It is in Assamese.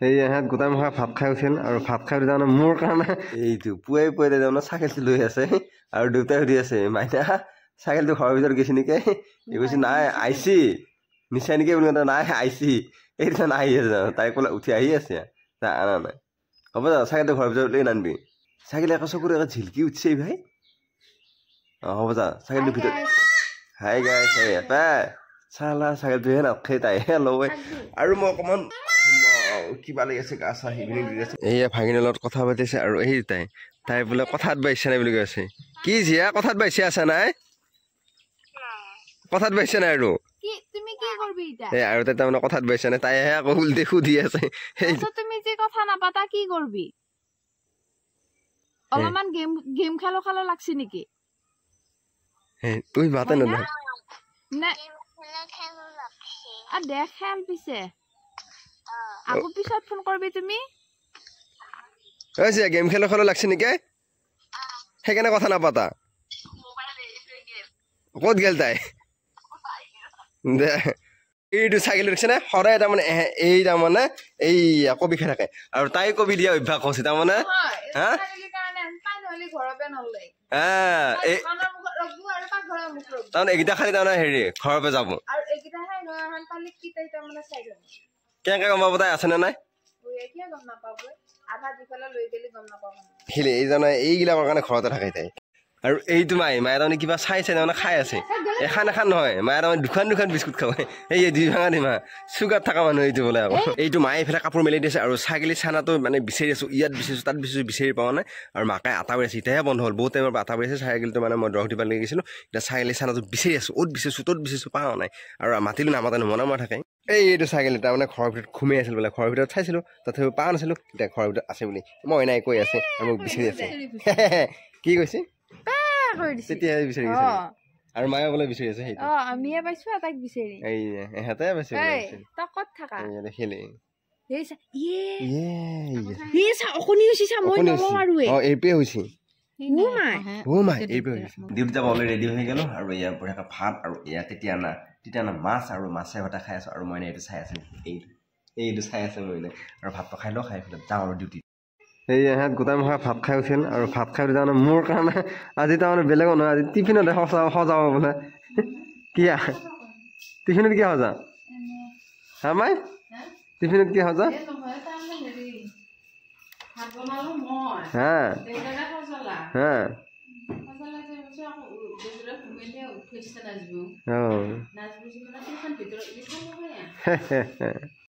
এই ইহঁত গোটাই মুখা ভাত খাই উঠিল আৰু ভাত খাই উঠি তাৰমানে মোৰ কাৰণে এইটো পুৱাই পুৱাই তাৰমানে চাইকেলটো লৈ আছে আৰু দেউতাই সুধি আছে মাইনা চাইকেলটো ঘৰৰ ভিতৰত গৈছে নেকি এই কৈছে নাই আইছি নিচাই নেকি বুলি কওঁতে নাই আইছি এইটো আহি আছে তাই ক'লে উঠি আহি আছে তাই অনা নাই হ'ব যা চাইকেলটো ঘৰৰ ভিতৰত লৈ নানিবি চাইকেল আকৌ চকুৰ আকৌ ঝিলকি উঠিছে ভাই অঁ হ'ব যা চাইকেলটোৰ ভিতৰত হাই গাইছ এটা চালা চাইকেলটোহে নাথাকে তাইহে ল'ব আৰু মই অকণমান কিবা লাগি আছে গা চা হিভিনিং দি আছে এইয়া ভাগিনৰ লগত কথা পাতিছে আৰু এই তাই বোলে কথাত বাইছে নাই বুলি কৈ আছে কি জিয়া কথাত বাইছে আছে নাই কথাত বাইছে নাই আৰু তুমি কি কৰবি এটা এই আৰু তাই তাৰমানে কথাত বাইছে নাই তাইহে আকৌ উল্টে সুধি আছে তুমি যে কথা নাপাতা কি করবি অলপমান গেম খেলো লাগছে নেকি তুই মাতে না না আর দেখ খেল পিছে আকৌ পিছত ফোন করবি তুমি ওইছে গেম খেলো লাগছে নেকি সেইকাৰণে কথা নাপাতা ক'ত গেল তাই দে এইটো চাইকেল ৰিক্সা নে সদায় তাৰমানে এই তাৰমানে এই কবি খাই থাকে আৰু তাই কবি দিয়া অভ্যাস হৈছে তাৰমানে হা তাৰমানে এইকেইটা খালি তাৰমানে হেৰি ঘৰৰ পৰা যাব কেনেকে গম পাব তাই আছেনে নাই এইবিলাকৰ কাৰণে ঘৰতে থাকে তাই আৰু এইটো মায়ে তাৰমানে কিবা চাইছে তাৰমানে খাই আছে এখন নহয় মায়ে তাৰমানে দুখন বিস্কুট খাব এই দুই ভাঙা দিমা চুগাৰ থকা মানুহ এইটো বোলে আকৌ এইটো মায়ে এইফালে কাপোৰ মেলি দিছে আৰু ছাগলী চানাটো মানে বিচাৰি আছো ইয়াত বিচাৰিছো তাত বিচাৰি পোৱা নাই আৰু মাকে আটা বাঢ়িছে এতিয়াহে বন্ধ হ'ল বহুত টাইমৰ পৰা আটা বাঢ়িছে ছাগলীটো মানে মই দৰৱ দিব লাগি গৈছিলোঁ এতিয়া ছাগলী চানাটো বিচাৰি আছো অ'ত বিচাৰিছো ত'ত বিচাৰিছো পোৱা নাই আৰু মাতিলো নামাতে নমনা থাকে এইটো ছাগলী তাৰমানে ঘৰৰ ভিতৰত ঘুমি আছিল বোলে ঘৰৰ ভিতৰত চাইছিলোঁ তথাপিও পোৱা নাছিলোঁ এতিয়া ঘৰৰ ভিতৰত আছে বুলি মই নাই কৈ আছে আৰু মোক বিচাৰি আছে কি কৈছে তেতিয়া বিচাৰি গৈছে আৰু মায়ে বোলে বিচাৰি আছে সেইটো আমিয়ে পাইছো তাক বিচাৰি এই এহেতে পাইছে তই ক'ত থাকা দেখিলে ডিউটি যাব ৰেডি হৈ গ'লো আৰু ইয়াৰ পৰা ভাত আৰু এয়া তেতিয়া না মাছ আৰু মাছে ভাতে খাই আছো আৰু মই এইটো চাই আছো এইটো চাই আছে মই আৰু ভাতটো খাই লওঁ খাই পেলাই যাওঁ আৰু ডিউটি এই ইহঁত গোটাই মুখা ভাত খাই উঠিল আৰু ভাত খাই উঠি তাৰমানে মোৰ কাৰণে আজি তাৰমানে বেলেগো নহয় আজি টিফিনতে সজাব বোলে কিয়া টিফিনত কিয় সজা হা মাই টিফিনত কি সজা হা হা